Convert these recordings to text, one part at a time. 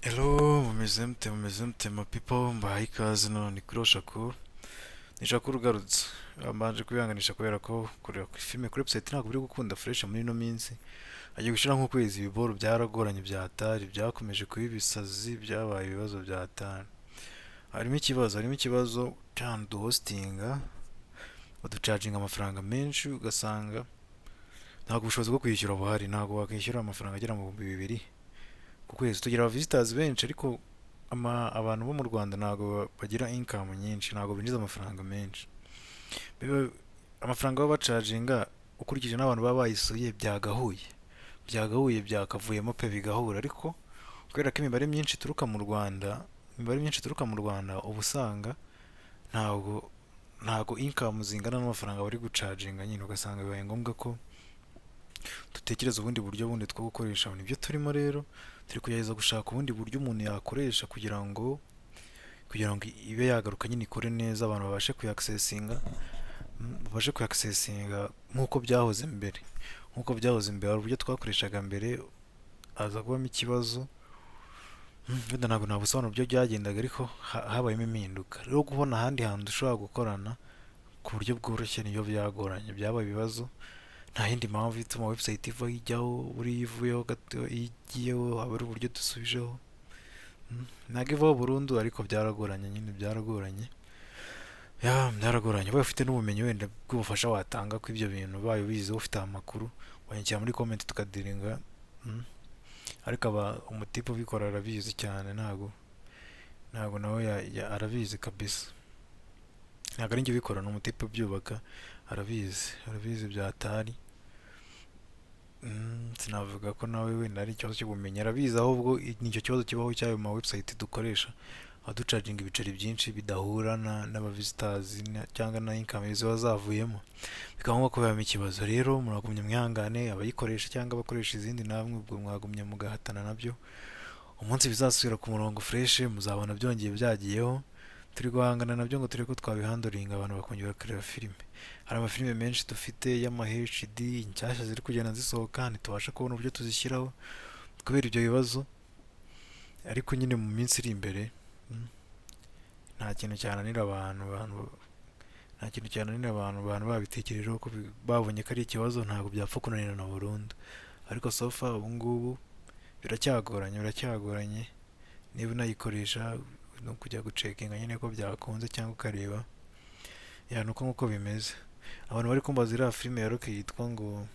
Hello, mumeze mute ma people, mbahaye ikaze none kuri Shakur. Ni Shakur ugarutse. Mbanje kubihanganisha kubera ko kureba filime kuri website ntabwo biri gukunda fresh muri ino minsi. Agiye gushira nk'ukwezi ibiboro byaragoranye bya Atari, byakomeje kuba ibisazi, byabaye ibibazo bya Atari. Harimo ikibazo cyane du hostinga, baducharginga amafaranga menshi ugasanga ntabwo ubushobozi bwo kwishyura buhari, ntabwo wakwishyura amafaranga agera mu bihumbi bibiri ku kwezi. Tugira aba visitors benshi ariko abantu bo mu Rwanda ntabwo bagira income nyinshi, ntabwo binjiza amafaranga menshi. Biba- Amafaranga baba bacaginga ukurikije n'abantu baba bayisuye byakavuyemo pe bigahura, ariko kubera ko imibare myinshi ituruka mu Rwanda uba usanga ntabwo ntabwo income zingana n'amafaranga bari gucaginga, nyine ugasanga bibaye ngombwa ko dutekereza ubundi buryo bundi two gukoresha nibyo turimo. Rero turi kugerageza gushaka ubundi buryo umuntu yakoresha kugira ngo ibe yagaruka nyine ikore neza, abantu babashe kuyakisesinga nk'uko byahoze mbere hari uburyo twakoreshaga mbere, haza kubamo ikibazo. Wenda ntabwo nabusobanura uburyo byagendaga, ariko habayemo impinduka. Rero kubona ahandi hantu dushobora gukorana ku buryo bworoshye niyo byagoranye, byabaye ibibazo. Nta yindi mpamvu ituma website ivaho ijyaho, buriya ivuyeho gato igiyeho haba ari uburyo dusubijeho. Ntabwo ivaho burundu ariko byaragoranye, nyine byaragoranye. Byaragoranye. Ubaye ufite n'ubumenyi wenda bw'ubufasha watanga ko ibyo bintu, ubaye ubizi ufite amakuru wanyandikira muri comment tukadiringa. Ariko umutipe ubikora arabizi cyane, ntabwo nawe arabizi kabisa. Ntabwo ari njye ubikora, ni umutipe ubyubaka, arabizi bya Atari. Sinavuga ko nawe wenda ari ikibazo cy'ubumenyi, arabizi ahubwo nicyo kibazo kibaho cy'ayo ma website dukoresha, aducaginga ibiceri byinshi bidahura n'aba visitors cyangwa na income ziba zavuyemo, bikaba ngombwa ko bibamo ikibazo. Rero muragumya mwihangane, abayikoresha cyangwa abakoresha izindi, namwe ubwo mwagumya mugahatana nabyo. Umunsi bizasubira ku murongo fresh muzabona byongeye byagiyeho. Turi guhangana nabyo ngo turebe ko twabihandoringa abantu bakongera bakareba filime. Hari amafilime menshi dufite y'ama HD inshyashya ziri kugenda zisohoka, ntitubasha kubona uburyo tuzishyiraho kubera ibyo bibazo, ariko nyine mu minsi iri imbere nta kintu cyananira abantu babitekerejeho ko babonye ko ari ikibazo, ntabwo byapfa kunanirana burundu. Ariko so far ubu ngubu biracyagoranye. Niba unayikoresha no kujya gucekinga nyine ko byakunze cyangwa ukareba nuko nkuko bimeze. Abantu bari kumbaza iriya filime ya Rocky yitwa ngo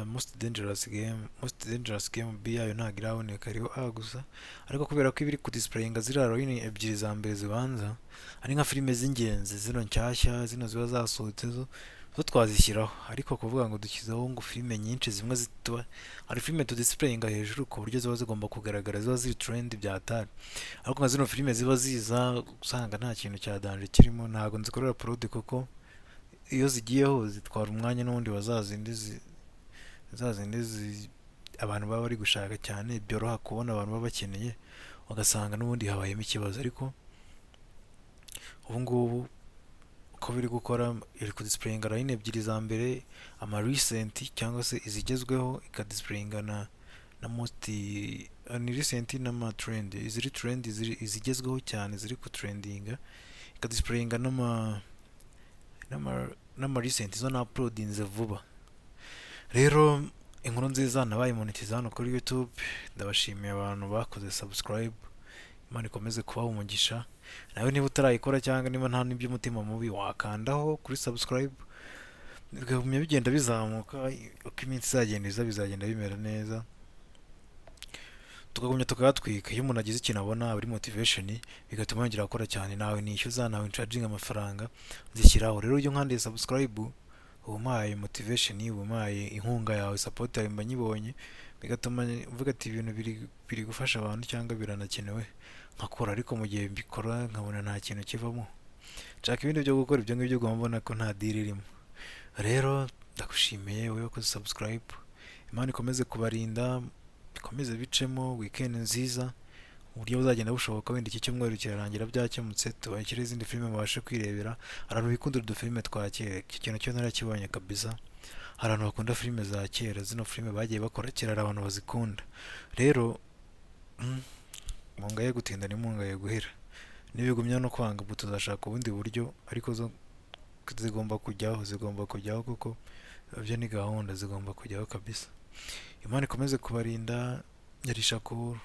Most Dangerous Game B, yayo ntabwo iraboneka, ariho A gusa. Ariko kubera ko ibiri kudisplayinga ziriya line ebyiri za mbere zibanza ari nka filime z'ingenzi, zino nshyashya zino ziba zasohotse zo twazishyiraho, ariko kuvuga ngo dushyizeho ngo filime nyinshi zimwe hari filime tudisplayinga hejuru ku buryo ziba zigomba kugaragara, ziba ziri trend bya Atari. Ariko nka zino filime ziba ziza usanga nta kintu cya danger kirimo, ntabwo nzikorera prod kuko iyo zigiyeho zitwara umwanya n'ubundi wa za zindi abantu baba bari gushaka cyane, byoroha kubona abantu baba bakeneye, ugasanga n'ubundi habayemo ikibazo. Ariko ubu ngubu uko biri gukora, iri kudisplayinga line ebyiri za mbere, ama recent cyangwa se izigezweho, ikadisplayinga na most ni recent n'ama trend, iziri trend izigezweho cyane ziri ku trendinga, ikadisplayinga n'ama recent zo na uploadinze vuba. Rero inkuru nziza, nabaye monetize hano kuri YouTube. Ndabashimiye abantu bakoze subscribe, Imana ikomeze kubaha umugisha. Nawe niba utarayikora cyangwa niba nta n'iby'umutima mubi, wakandaho kuri subscribe, bigumya bigenda bizamuka, uko iminsi izagenda iza bizagenda bimera neza, tukagumya tukayatwika. Iyo umuntu agize ikintu abona ari motivation, bigatuma yongera gukora cyane. Nawe nishyuza, nawe ncharging amafaranga nzishyiraho. Rero iyo nkandiye subscribe uba umpaye motivation, uba umpaye inkunga yawe, support yawe mba nyibonye, bigatuma mvuga ati ibintu biri gufasha abantu cyangwa biranakenewe nkakora. Ariko mu gihe mbikora nkabona nta kintu kivamo, nshaka ibindi byo gukora, ibyo ngibyo ugomba mbona ko nta deal irimo. Rero ndagushimiye wowe wakoze subscribe. Imana ikomeze kubarinda, bikomeze bicemo weekend nziza, uburyo buzagenda bushoboka. Wenda iki cyumweru kirarangira byakemutse, tubashyire izindi filime mubashe kwirebera. Abantu bikundira udufilime twa kera, iki kintu cyo narakibonye kabisa. hari abantu bakunda filime za kera, zino filime bagiye bakora kera hari abantu bazikunda. Rero mungaye gutinda ntimungaye guhera, nibigumya no kwanga ubwo tuzashaka ubundi buryo, ariko zo zigomba kujyaho kuko byo ni gahunda, zigomba kujyaho kabisa. Imana ikomeze kubarinda. Yari Shakur.